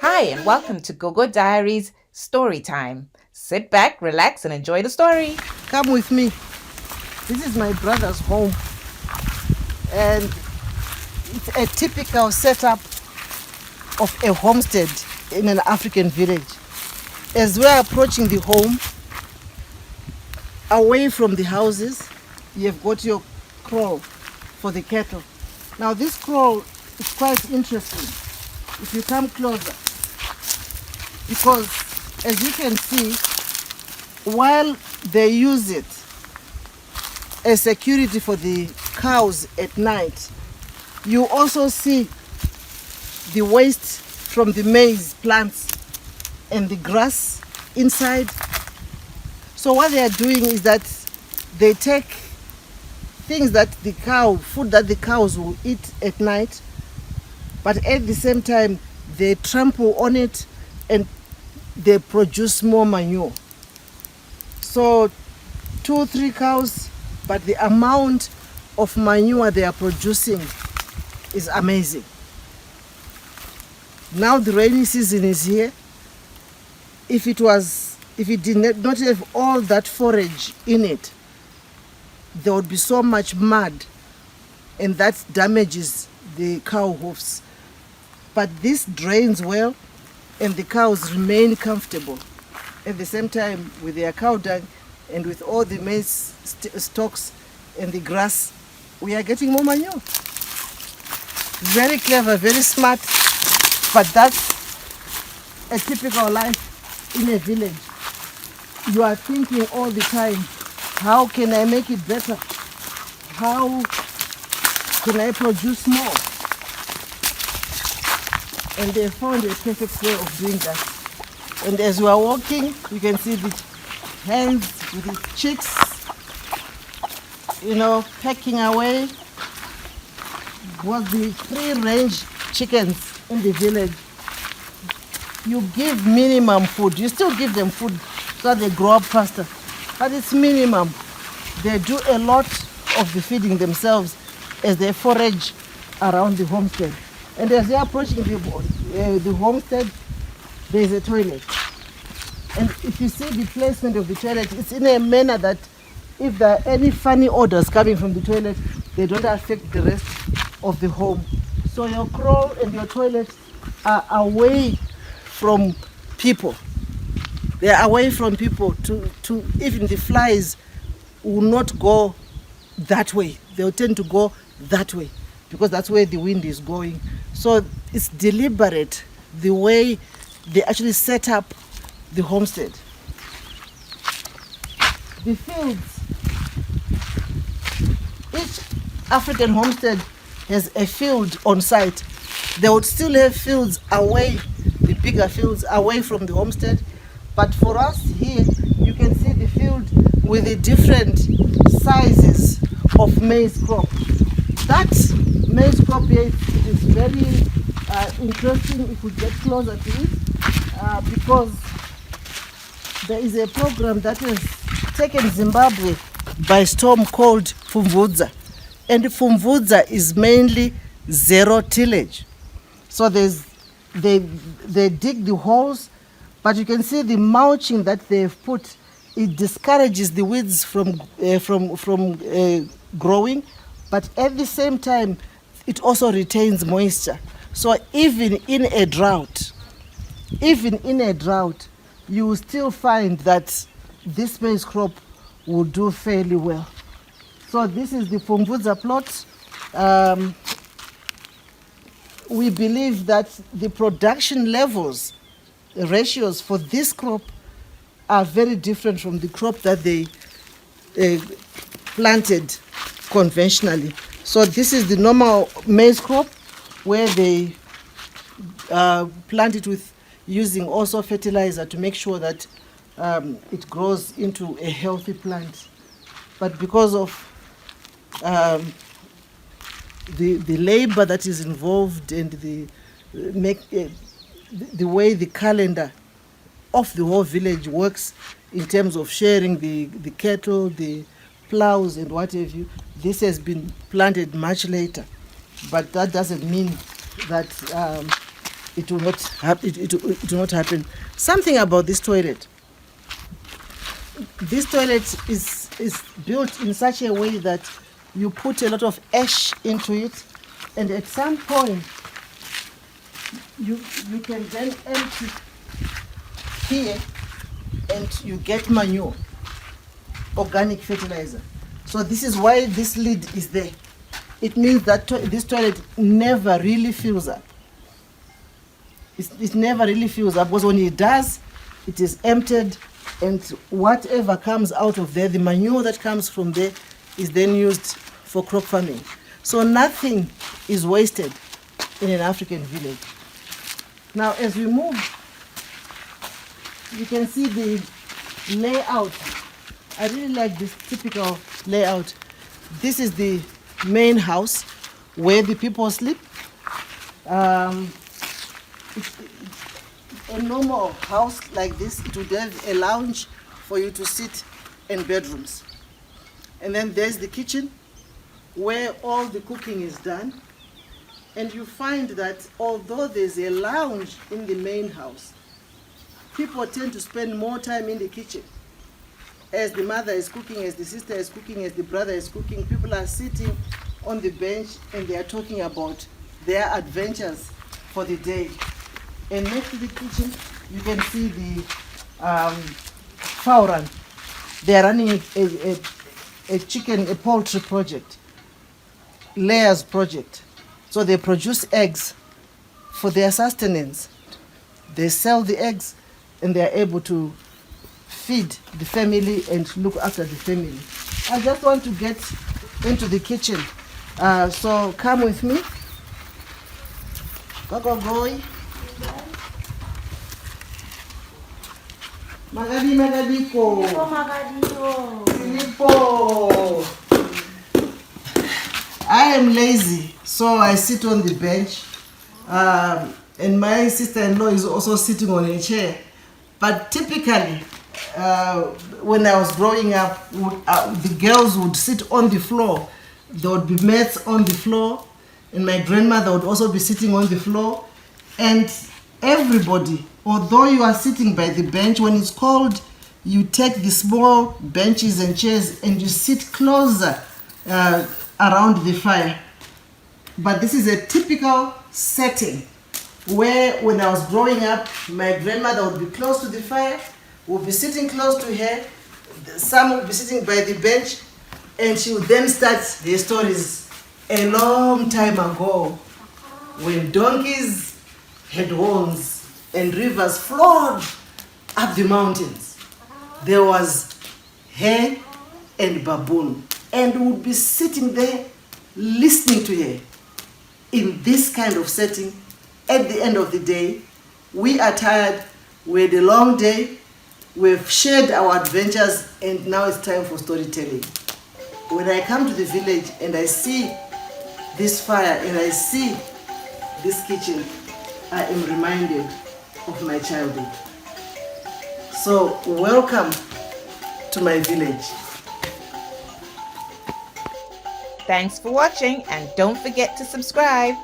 Hi, and welcome to Gogo Diaries Story Time. Sit back, relax, and enjoy the story. Come with me. This is my brother's home, and it's a typical setup of a homestead in an African village. As we're approaching the home, away from the houses, you've got your kraal for the cattle. Now, this kraal is quite interesting if you come closer, because as you can see, while they use it as security for the cows at night, you also see the waste from the maize plants and the grass inside. So what they are doing is that they take things that food that the cows will eat at night, but at the same time they trample on it and they produce more manure. So 2-3 cows, but the amount of manure they are producing is amazing. Now the rainy season is here. If it did not have all that forage in it, there would be so much mud, and that damages the cow hoofs. But this drains well, and the cows remain comfortable. At the same time, with their cow dung and with all the maize stalks and the grass, we are getting more manure. Very clever, very smart, but that's a typical life in a village. You are thinking all the time, how can I make it better? How can I produce more? And they found a perfect way of doing that. And as we are walking, you can see the hens with the chicks, pecking away. Was the free-range chickens in the village. You give minimum food. You still give them food so that they grow up faster. But it's minimum. They do a lot of the feeding themselves as they forage around the homestead. And as they're approaching the homestead, there is a toilet. And if you see the placement of the toilet, it's in a manner that if there are any funny odors coming from the toilet, they don't affect the rest of the home. So your kraal and your toilet are away from people. They are away from people to even the flies will not go that way. They'll tend to go that way because that's where the wind is going. So it's deliberate the way they actually set up the homestead. The fields, each African homestead has a field on site. They would still have fields away, the bigger fields away from the homestead. But for us here, you can see the field with the different sizes of maize crop. That maize crop here is very interesting if we get closer to it, because there is a program that has taken Zimbabwe by storm called Fumvudza. And Fumvudza is mainly zero tillage. So they dig the holes, but you can see the mulching that they've put. It discourages the weeds from growing, but at the same time, it also retains moisture. So even in a drought, you will still find that this maize crop will do fairly well. So this is the Fumvudza plot. We believe that the production levels, the ratios for this crop are very different from the crop that they planted conventionally. So this is the normal maize crop where they plant it with using also fertilizer to make sure that it grows into a healthy plant. But because of the labor that is involved and the way the calendar of the whole village works in terms of sharing the cattle, the plows and what have you, this has been planted much later. But that doesn't mean that it will not it will not happen. Something about this toilet. This toilet is built in such a way that you put a lot of ash into it, and at some point you can then empty here and you get manure, organic fertilizer. So this is why this lid is there. It means that this toilet never really fills up. It never really fills up, because when it does, it is emptied, and whatever comes out of there, the manure that comes from there, is then used for crop farming. So nothing is wasted in an African village. Now as we move, you can see the layout. I really like this typical layout. This is the main house where the people sleep. A normal house like this, it would have a lounge for you to sit, and bedrooms. And then there's the kitchen where all the cooking is done. And you find that although there's a lounge in the main house, people tend to spend more time in the kitchen. As the mother is cooking, as the sister is cooking, as the brother is cooking, people are sitting on the bench and they are talking about their adventures for the day. And next to the kitchen, you can see the fowl run. They are running a poultry project, layers project. So they produce eggs for their sustenance. They sell the eggs and they are able to feed the family and look after the family. I just want to get into the kitchen. So come with me. Go. Magadiko. Filippo. I am lazy, so I sit on the bench. And my sister-in-law is also sitting on a chair. But typically, when I was growing up, the girls would sit on the floor. There would be mats on the floor, and my grandmother would also be sitting on the floor. And everybody, although you are sitting by the bench, when it's cold, you take the small benches and chairs and you sit closer around the fire. But this is a typical setting where when I was growing up, my grandmother would be close to the fire, would be sitting close to her, some would be sitting by the bench, and she would then start her stories a long time ago when donkeys had horns and rivers flowed up the mountains. There was hare and baboon, and we would be sitting there listening to her. In this kind of setting, at the end of the day, we are tired, we had a long day, we've shared our adventures, and now it's time for storytelling. When I come to the village and I see this fire and I see this kitchen, I am reminded of my childhood. So welcome to my village. Thanks for watching, and don't forget to subscribe.